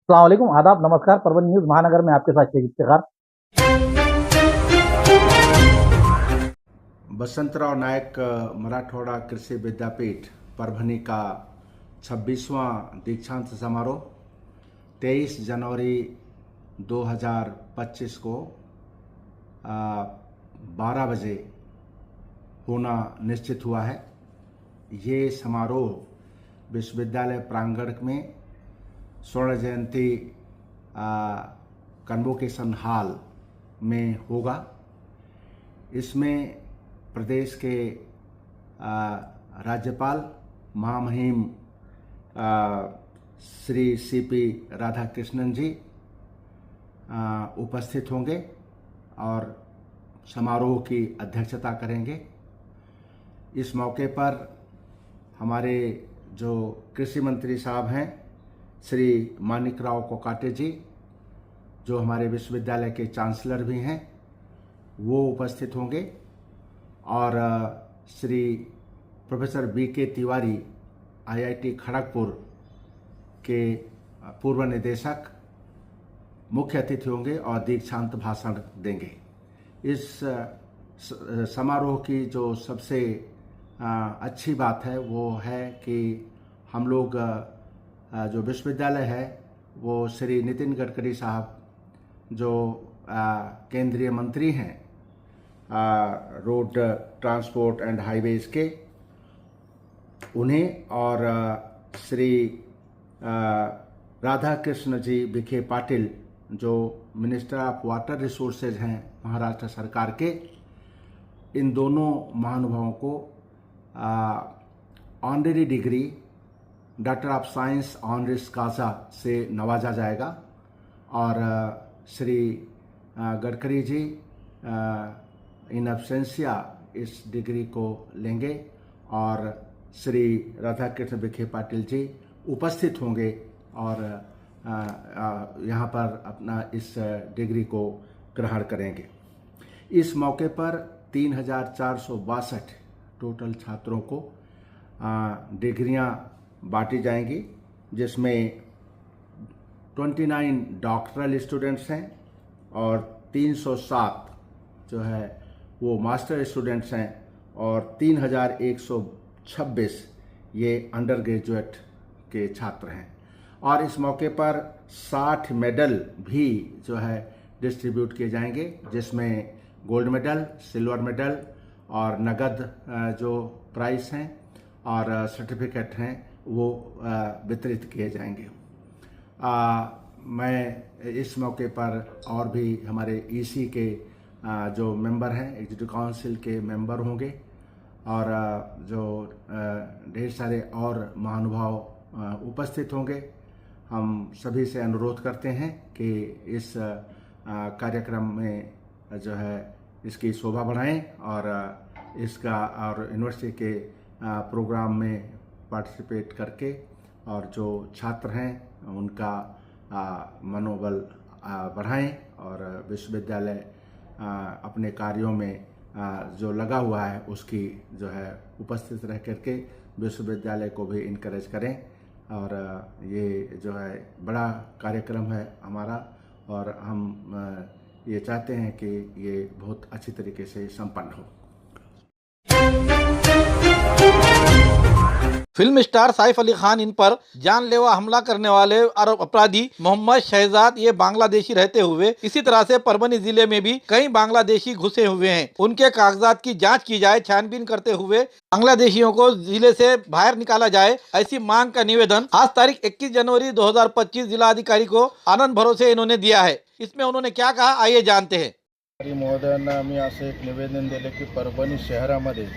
अस्सलाम वालेकुम, आदाब, नमस्कार। परभणी न्यूज़ महानगर में आपके साथ शेख इफ्तिखार। बसंतराव नायक मराठवाड़ा कृषि विद्यापीठ परभणी का 26वां दीक्षांत समारोह 23 जनवरी 2025 को 12 बजे होना निश्चित हुआ है। ये समारोह विश्वविद्यालय प्रांगण में स्वर्ण जयंती कन्वोकेशन हॉल में होगा। इसमें प्रदेश के राज्यपाल महामहिम श्री सीपी राधाकृष्णन जी उपस्थित होंगे और समारोह की अध्यक्षता करेंगे। इस मौके पर हमारे जो कृषि मंत्री साहब हैं श्री मानिकराव कोकाटे जी, जो हमारे विश्वविद्यालय के चांसलर भी हैं, वो उपस्थित होंगे और श्री प्रोफेसर बीके तिवारी आईआईटी खड़गपुर के पूर्व निदेशक मुख्य अतिथि होंगे और दीक्षांत भाषण देंगे। इस समारोह की जो सबसे अच्छी बात है वो है कि हम लोग जो विश्वविद्यालय है वो श्री नितिन गडकरी साहब जो केंद्रीय मंत्री हैं रोड ट्रांसपोर्ट एंड हाईवेज के, उन्हें और श्री राधा कृष्ण जी विखे पाटिल जो मिनिस्टर ऑफ वाटर रिसोर्सेज हैं महाराष्ट्र सरकार के, इन दोनों महानुभावों को honorary degree doctor of science honoris causa से नवाजा जाएगा और श्री गडकरी जी इन एब्सेंसिया इस डिग्री को लेंगे और श्री राधाकृष्ण विखे पाटिल जी उपस्थित होंगे और यहाँ पर अपना इस डिग्री को ग्रहण करेंगे। इस मौके पर 3462 टोटल छात्रों को डिग्रियाँ बांटी जाएंगी, जिसमें 29 डॉक्टरल स्टूडेंट्स हैं और 307 जो है वो मास्टर स्टूडेंट्स हैं और 3126 ये अंडर ग्रेजुएट के छात्र हैं। और इस मौके पर 60 मेडल भी जो है डिस्ट्रीब्यूट किए जाएंगे, जिसमें गोल्ड मेडल, सिल्वर मेडल और नगद जो प्राइस हैं और सर्टिफिकेट हैं वो वितरित किए जाएंगे। मैं इस मौके पर और भी हमारे ईसी के जो मेंबर हैं, एग्जीक्यूटिव काउंसिल के मेंबर होंगे और जो ढेर सारे और महानुभाव उपस्थित होंगे। हम सभी से अनुरोध करते हैं कि इस कार्यक्रम में जो है इसकी शोभा बढ़ाएं और इसका और यूनिवर्सिटी के प्रोग्राम में पार्टिसिपेट करके और जो छात्र हैं उनका मनोबल बढ़ाएं और विश्वविद्यालय अपने कार्यों में जो लगा हुआ है उसकी जो है उपस्थित रह करके विश्वविद्यालय को भी इनकरेज करें। और ये जो है बड़ा कार्यक्रम है हमारा और हम ये चाहते हैं कि ये बहुत अच्छी तरीके से संपन्न हो। फिल्म स्टार सैफ अली खान इन पर जानलेवा हमला करने वाले अपराधी मोहम्मद शहजाद ये बांग्लादेशी रहते हुए इसी तरह से परभणी जिले में भी कई बांग्लादेशी घुसे हुए हैं। उनके कागजात की जांच की जाए, छानबीन करते हुए बांग्लादेशियों को जिले से बाहर निकाला जाए, ऐसी मांग का निवेदन आज तारीख 21 जनवरी 2025 जिला अधिकारी को आनंद भरोसे इन्होंने दिया है। इसमें उन्होंने क्या कहा, आइए जानते हैं। महोदयांना आम्ही असं एक निवेदन दिले की परभणी शहरामध्ये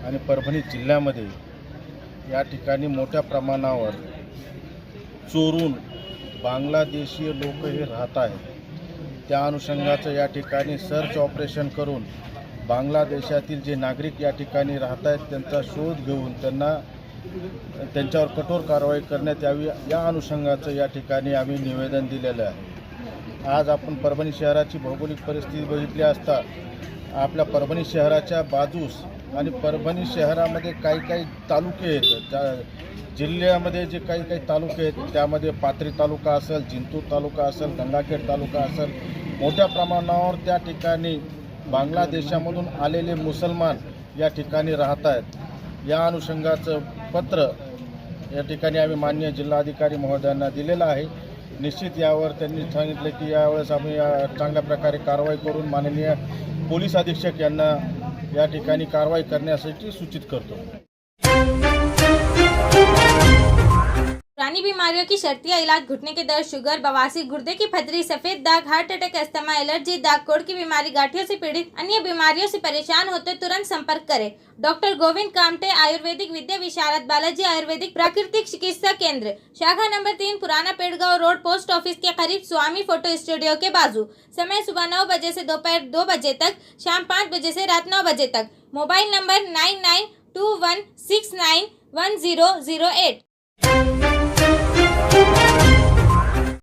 आणि परभणी जिल्ह्यामध्ये या ठिकाणी मोठ्या प्रमाणावर चोरून बांगलादेशी लोक हे राहत आहेत। त्या अनुषंगाचं या ठिकाणी सर्च ऑपरेशन करून बांगलादेशातील जे नागरिक या ठिकाणी राहत आहेत त्यांचा शोध घेऊन त्यांच्यावर कठोर कारवाई करण्यात यावी, या अनुषंगाचं या ठिकाणी आम्ही निवेदन दिलेलं आहे। आज आपण परभणी शहराची भौगोलिक परिस्थिती बघितली असता आपल्या परभणी शहराच्या बाजूस आणि परभणी शहरामध्ये काही काही तालुके आहेत, त्या जिल्ह्यामध्ये जे काही काही तालुके आहेत त्यामध्ये पाथरी तालुका असेल, जिंतूर तालुका असेल, गंगाखेड तालुका असेल, मोठ्या प्रमाणावर त्या ठिकाणी बांगलादेशामधून आलेले मुसलमान या ठिकाणी राहत आहेत. या अनुषंगाचं पत्र या ठिकाणी आम्ही माननीय जिल्हाधिकारी महोदयांना दिलेलं आहे. निश्चित यावर त्यांनी सांगितलं की यावेळेस आम्ही चांगल्या प्रकारे कारवाई करून माननीय पोलीस अधीक्षक यांना या ठिकाणी कारवाई करण्यासाठी सूचित करतो. पुरानी बीमारियों की शर्तिया इलाज, घुटने के दर्द, शुगर, बवासीर, गुर्दे की पथरी, सफेद दाग, हार्ट अटैक, अस्थमा, एलर्जी, दाग कोड़ की बीमारी, गांठियों से पीड़ित अन्य बीमारियों से परेशान होते तुरंत संपर्क करें. डॉक्टर गोविंद कामटे, आयुर्वेदिक विद्या विशारद, बालाजी आयुर्वेदिक प्राकृतिक चिकित्सा केंद्र, शाखा नंबर 3, पुराना पेड़गांव रोड, पोस्ट ऑफिस के करीब, स्वामी फोटो स्टूडियो के बाजू. समय सुबह 9 बजे से दोपहर 2 बजे तक, शाम 5 बजे से रात 9 बजे तक. Mobile number 9921691008.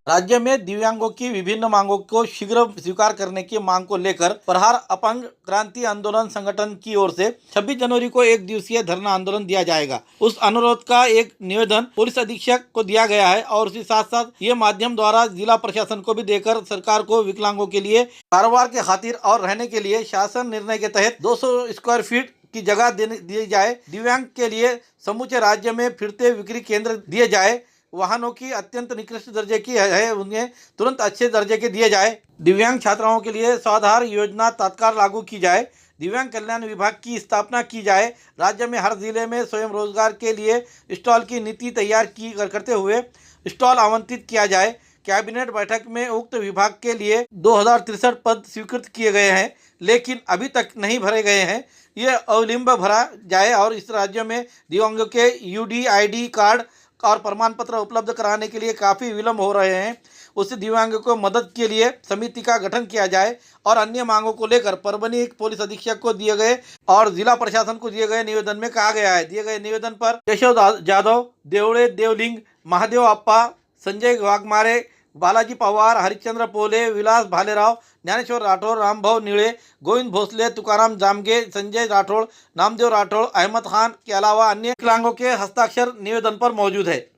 राज्य में दिव्यांगों की विभिन्न मांगों को शीघ्र स्वीकार करने की मांग को लेकर प्रहार अपंग क्रांति आंदोलन संगठन की ओर से 26 जनवरी को एक दिवसीय धरना आंदोलन दिया जाएगा. उस अनुरोध का एक निवेदन पुलिस अधीक्षक को दिया गया है और उसी साथ साथ ये माध्यम द्वारा जिला प्रशासन को भी देकर सरकार को विकलांगों के लिए कारोबार के खातिर और रहने के लिए शासन निर्णय के तहत 200 स्क्वायर फीट की जगह दी जाए. दिव्यांग के लिए समूचे राज्य में फिरते विक्री केंद्र दिए जाए. वाहनों की अत्यंत निकृष्ट दर्जे की है, उन्हें तुरंत अच्छे दर्जे के दिए जाए. दिव्यांग छात्राओं के लिए स्वाधार योजना तत्काल लागू की जाए. दिव्यांग कल्याण विभाग की स्थापना की जाए. राज्य में हर जिले में स्वयं रोजगार के लिए स्टॉल की नीति तैयार करते हुए स्टॉल आवंटित किया जाए. कैबिनेट बैठक में उक्त विभाग के लिए 2063 पद स्वीकृत किए गए हैं, लेकिन अभी तक नहीं भरे गए हैं. ये अविलंब भरा जाए और इस राज्य में दिव्यांगों के UDID कार्ड और प्रमाण पत्र उपलब्ध कराने के लिए काफ़ी विलम्ब हो रहे हैं. उससे दिव्यांगों को मदद के लिए समिति का गठन किया जाए. और अन्य मांगों को लेकर परभनी पुलिस अधीक्षक को दिए गए और जिला प्रशासन को दिए गए निवेदन में कहा गया है. दिए गए निवेदन पर केशव जाधव, देवड़े देवलिंग, महादेव अप्पा, संजय वाघमारे, बालाजी पवार, हरिश्चंद्र पोले, विलास भालेराव, ज्ञानेश्वर राठौर, रामभाऊ निळे, गोविंद भोसले, तुकाराम जामगे, संजय राठौड़, नामदेव राठौड़, अहमद खान के अलावा अन्य विकलांगों के हस्ताक्षर निवेदन पर मौजूद है.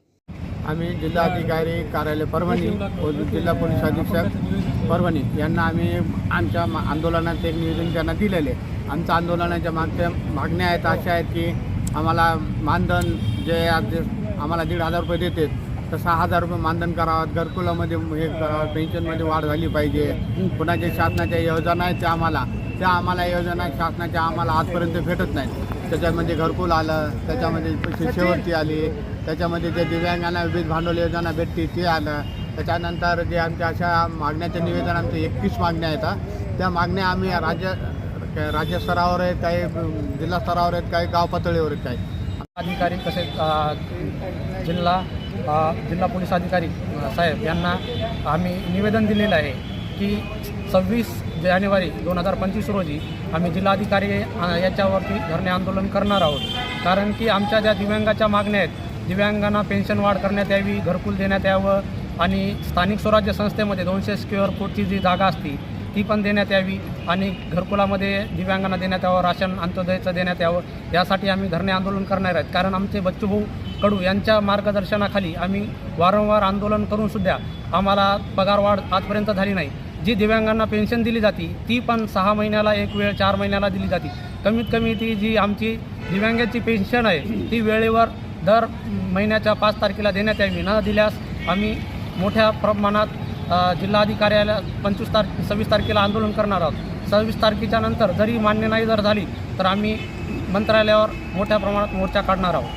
आम्ही जिल्हाधिकारी कार्यालय परभणी व जिल्हा पोलीस अधीक्षक परभणी यांना आम्ही आमच्या आंदोलनाचे एक निवेदन त्यांना दिलेले. आमच्या आंदोलनाच्या मागण्या आहेत अशा आहेत की आम्हाला मानधन जे आज आम्हाला 1,500 रुपये देतात तर 6,000 रुपये मानधन करावं, घरकुलामध्ये हे करावं, पेन्शनमध्ये वाढ झाली पाहिजे. पुन्हा जे शासनाच्या योजना आहेत त्या आम्हाला योजना शासनाच्या आम्हाला आजपर्यंत भेटत नाहीत. त्याच्यामध्ये घरकुल आलं, त्याच्यामध्ये शिष्यवृत्ती आली, त्याच्यामध्ये जे दिव्यांगांना विविध भांडवल योजना भेटते ते आलं. त्याच्यानंतर जे आमच्या अशा मागण्याचे निवेदन आमचे 21 मागण्या आहेत. त्या मागण्या आम्ही राज्य स्तरावर आहेत, काही जिल्हा स्तरावर आहेत, काही गाव पातळीवर आहेत. काही अधिकारी तसेच जिल्हा पोलीस अधिकारी साहेब यांना आम्ही निवेदन दिलेलं आहे की 26 जानेवारी 2025 रोजी आम्ही जिल्हाधिकारी याच्यावरती धरणे आंदोलन करणार आहोत. कारण की आमच्या ज्या दिव्यांगाच्या मागण्या आहेत, दिव्यांगांना पेन्शन वाढ करण्यात यावी, घरकुल देण्यात यावं आणि स्थानिक स्वराज्य संस्थेमध्ये 200 स्क्वेअर फूटची जी जागा असती ती पण देण्यात यावी आणि घरकुलामध्ये दिव्यांगांना देण्यात यावं, राशन अंत्योदयचं देण्यात यावं, यासाठी आम्ही धरणे आंदोलन करणार आहेत. कारण आमचे बच्चूभाऊ कडू यांच्या मार्गदर्शनाखाली आम्ही वारंवार आंदोलन करूनसुद्धा आम्हाला पगारवाढ आजपर्यंत झाली नाही. जी दिव्यांगांना पेन्शन दिली जाते ती पण 6 महिन्याला एक वेळ, 4 महिन्याला दिली जाते. कमीत कमी ती जी आमची दिव्यांगाची पेन्शन आहे ती वेळेवर दर महिन्याच्या 5 तारखेला देण्यात यावी. न दिल्यास आम्ही मोठ्या प्रमाणात जिल्हाधिकाऱ्याला 26 तारखेला आंदोलन करणार आहोत. 26 तारखेच्या नंतर जरी मान्य नाही जर झाली तर आम्ही मंत्रालयावर मोठ्या प्रमाणात मोर्चा काढणार आहोत.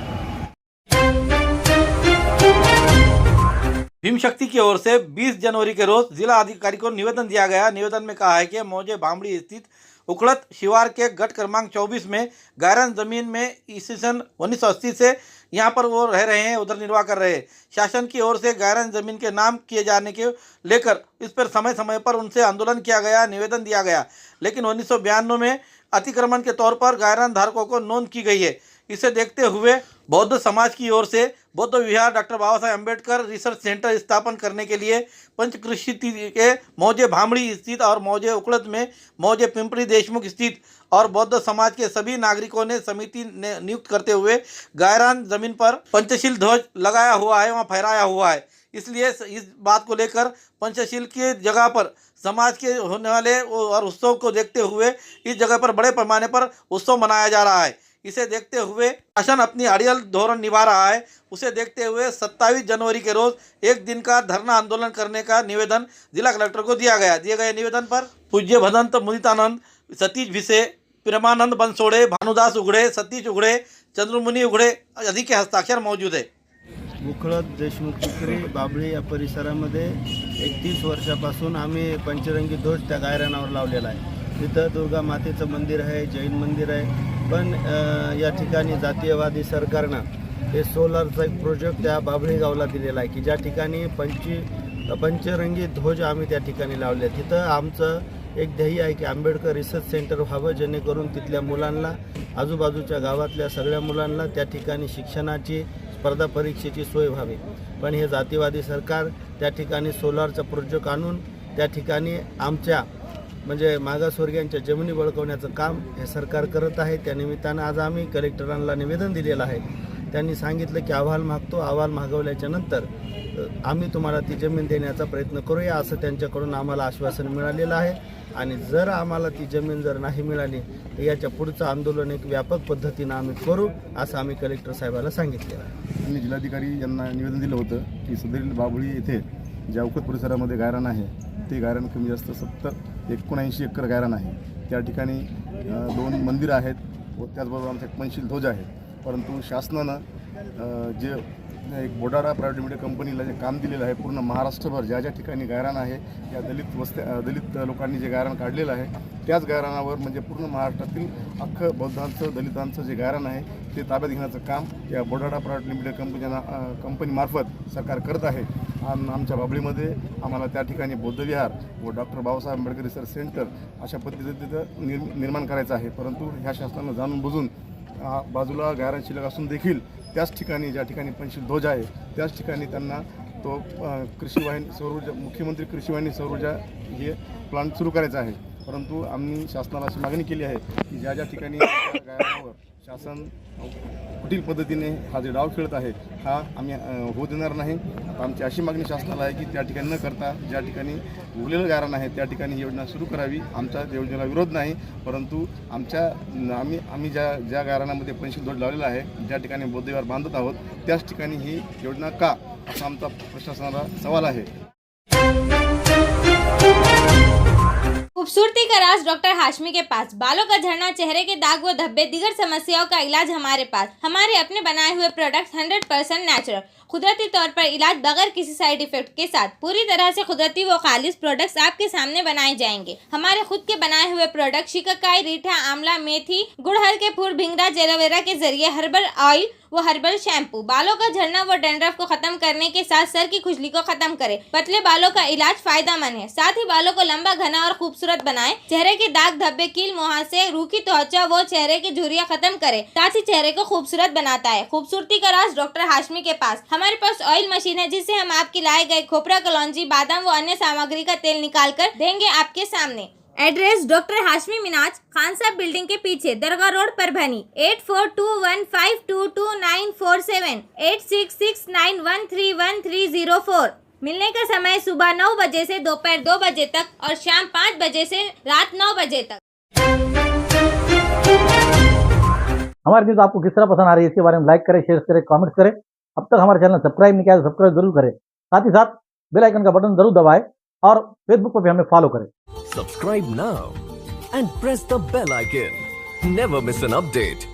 भीम शक्ति की ओर से 20 जनवरी के रोज जिला अधिकारी को निवेदन दिया गया. निवेदन में कहा है कि मौजे भामड़ी स्थित उखड़त शिवार के गट क्रमांक 24 में गायरन जमीन में ईस्वी सन 1980 से यहाँ पर वो रह रहे हैं, उधर निर्वाह कर रहे हैं. शासन की ओर से गायरन जमीन के नाम किए जाने के लेकर इस पर समय समय पर उनसे आंदोलन किया गया, निवेदन दिया गया. लेकिन 1992 में अतिक्रमण के तौर पर गायरन धारकों को नोंद की गई है. इसे देखते हुए बौद्ध समाज की ओर से बौद्ध विहार doctor Baba Saheb Ambedkar research centre स्थापन करने के लिए पंचकृषि के मौजे भामड़ी स्थित और मौजे उकड़त में मौजे पिंपरी देशमुख स्थित और बौद्ध समाज के सभी नागरिकों ने समिति ने नियुक्त करते हुए गायरान जमीन पर पंचशील ध्वज लगाया हुआ है, वहाँ फहराया हुआ है। इसलिए इस बात को लेकर पंचशील की जगह पर समाज के होने वाले और उत्सव को देखते हुए इस जगह पर बड़े पैमाने पर उत्सव मनाया जा रहा है। इसे देखते हुए शासन अपनी अड़ियल धोरण निभा रहा है। उसे देखते हुए 27 जनवरी के रोज एक दिन का धरना आंदोलन करने का निवेदन जिला कलेक्टर को दिया गया। दिए गए निवेदन पर पूज्य भदंत मुदितानंद, सतीश भिसे, प्रेमानंद बनसोड़े, भानुदास उघड़े, सतीश उघड़े, चंद्रमुनी उघड़े आदि के हस्ताक्षर मौजूद है। उखळत, देशमुख पिंपरी, बाबळी या परिसरामध्ये 31 वर्षापासून आम्ही पंचरंगी ध्वज त्या गायरानावर लावलेला आहे। तिथं दुर्गा मातेचं मंदिर आहे, जैन मंदिर आहे, पण या ठिकाणी जातीयवादी सरकारनं हे सोलारचा एक प्रोजेक्ट त्या बाबळी गावला दिलेला आहे की ज्या ठिकाणी पंचरंगी ध्वज आम्ही त्या ठिकाणी लावले। तिथं आमचं एक ध्येय आहे की आंबेडकर रिसर्च सेंटर व्हावं, जेणेकरून तिथल्या मुलांना, आजूबाजूच्या गावातल्या सगळ्या मुलांना त्या ठिकाणी शिक्षणाची, स्पर्धा परीक्षेची सोय व्हावी। पण हे जातीवादी सरकार त्या ठिकाणी सोलारचा प्रोजेक्ट आणून त्या ठिकाणी आमच्या म्हणजे मागासवर्गीयांच्या जमिनी बळकवण्याचं काम हे सरकार करत आहे। त्या निमित्तानं आज आम्ही कलेक्टरांना निवेदन दिलेलं आहे। त्यांनी सांगितलं की अहवाल मागतो, अहवाल मागवल्याच्या नंतर आम्ही तुम्हाला ती जमीन देण्याचा प्रयत्न करूया असं त्यांच्याकडून आम्हाला आश्वासन मिळालेलं आहे। आणि जर आम्हाला ती जमीन जर नाही मिळाली तर याच्या पुढचं आंदोलन एक व्यापक पद्धतीनं आम्ही करू असं आम्ही कलेक्टर साहेबाला सांगितलेलं आहे। आणि जिल्हाधिकारी यांना निवेदन दिलं होतं की सदरील बाबळी येथे ज्या अवखत परिसरामध्ये गायरान आहे ते गायरान कमी जास्त 79 एकर गायरान आहे। त्या ठिकाणी 2 मंदिर आहेत व त्याचबरोबर आमचा एक पंचशील ध्वज आहे। परंतु शासनानं जे एक बोडाडा प्रायव्हेट लिमिटेड कंपनीला जे काम दिलेलं आहे पूर्ण महाराष्ट्रभर ज्या ज्या ठिकाणी गायरान आहे या दलित लोकांनी जे गायरान काढलेलं आहे त्याच गायरानावर म्हणजे पूर्ण महाराष्ट्रातील अख्खं बौद्धांचं, दलितांचं जे गायरान आहे ते ताब्यात घेण्याचं काम या बोडाडा प्रायव्हेट लिमिटेड कंपनीमार्फत सरकार करत आहे। आणि आमच्या बाबळीमध्ये आम्हाला त्या ठिकाणी बौद्ध विहार व doctor Babasaheb Ambedkar research centre अशा पद्धतीचं तिथं निर्माण करायचं आहे। परंतु ह्या शासनानं जाणून बुजून बाजूला गायरान शिल्लक असून देखील त्याच ठिकाणी ज्या ठिकाणी पंचशील ध्वज आहे त्याच ठिकाणी त्यांना तो कृषी वाहिनी सौरऊर्जा, मुख्यमंत्री कृषी वाहिनी सौरऊर्जा हे प्लांट सुरू करायचा आहे। परंतु आम्ही शासनाला अशी मागणी केली आहे की ज्या ज्या ठिकाणी गायरानावर शासन कुटील पद्धतीने हा जे डाव खेळत आहे हा आम्ही होऊ देणार नाही। आता आमची अशी मागणी शासनाला आहे की त्या ठिकाणी न करता ज्या ठिकाणी उरलेलं गायरान आहे त्या ठिकाणी योजना सुरू करावी। आमच्या योजनेला विरोध नाही, परंतु आम्ही ज्या गायरानामध्ये पंचशील ध्वज लावलेला आहे, ज्या ठिकाणी बौद्ध विहार बांधत आहोत त्याच ठिकाणी ही योजना का, असा आमचा प्रशासनाला सवाल आहे। खूबसूरती का राज डॉक्टर हाशमी के पास। बालों का झड़ना, चेहरे के दाग व धब्बे, दीगर समस्याओं का इलाज हमारे पास। हमारे अपने बनाए हुए प्रोडक्ट्स 100% नेचुरल, कुदरती तौर पर इलाज बगैर किसी साइड इफेक्ट के साथ पूरी तरह से कुदरती व खालिश प्रोडक्ट्स आपके सामने बनाए जाएंगे। हमारे खुद के बनाए हुए प्रोडक्ट शिकाकाई, रीठा, आंवला, मेथी, गुड़हल के फूल, भिंगरा, एलोवेरा के जरिए हर्बल ऑयल वो हर्बल शैम्पू बालों का झड़ना व डैंड्रफ को खत्म करने के साथ सर की खुजली को खत्म करे। पतले बालों का इलाज फायदेमंद है, साथ ही बालों को लंबा, घना और खूबसूरत बनाए। चेहरे के दाग, धब्बे, कील, मुहासे, रूखी त्वचा वो चेहरे की झुर्रियां खत्म करे, साथ ही चेहरे को खूबसूरत बनाता है। खूबसूरती का राज डॉक्टर हाशमी के पास। हमारे पास ऑयल मशीन है जिससे हम आपके लाए गए खोपरा, कलौंजी, बादाम व अन्य सामग्री का तेल निकाल कर देंगे आपके सामने। एड्रेस डॉक्टर हाशमी मिनाज, खान साहब बिल्डिंग के पीछे, दरगाह रोड, परभनी। 8421522947, 8669131304। मिलने का समय सुबह 9 बजे से दोपहर 2 बजे तक और शाम 5 बजे से रात 9 बजे तक। हमारी न्यूज़ आपको किस तरह पसंद आ रही है इसके बारे में लाइक करें, शेयर करें, कमेंट्स करें। अब तक हमारे चैनल सब्सक्राइब नहीं किया तो सब्सक्राइब जरूर करें, साथ ही साथ बेल आइकन का बटन जरूर दबाएं और फेसबुक पर भी हमें फॉलो करें। Subscribe now and press the bell icon. Never miss an update.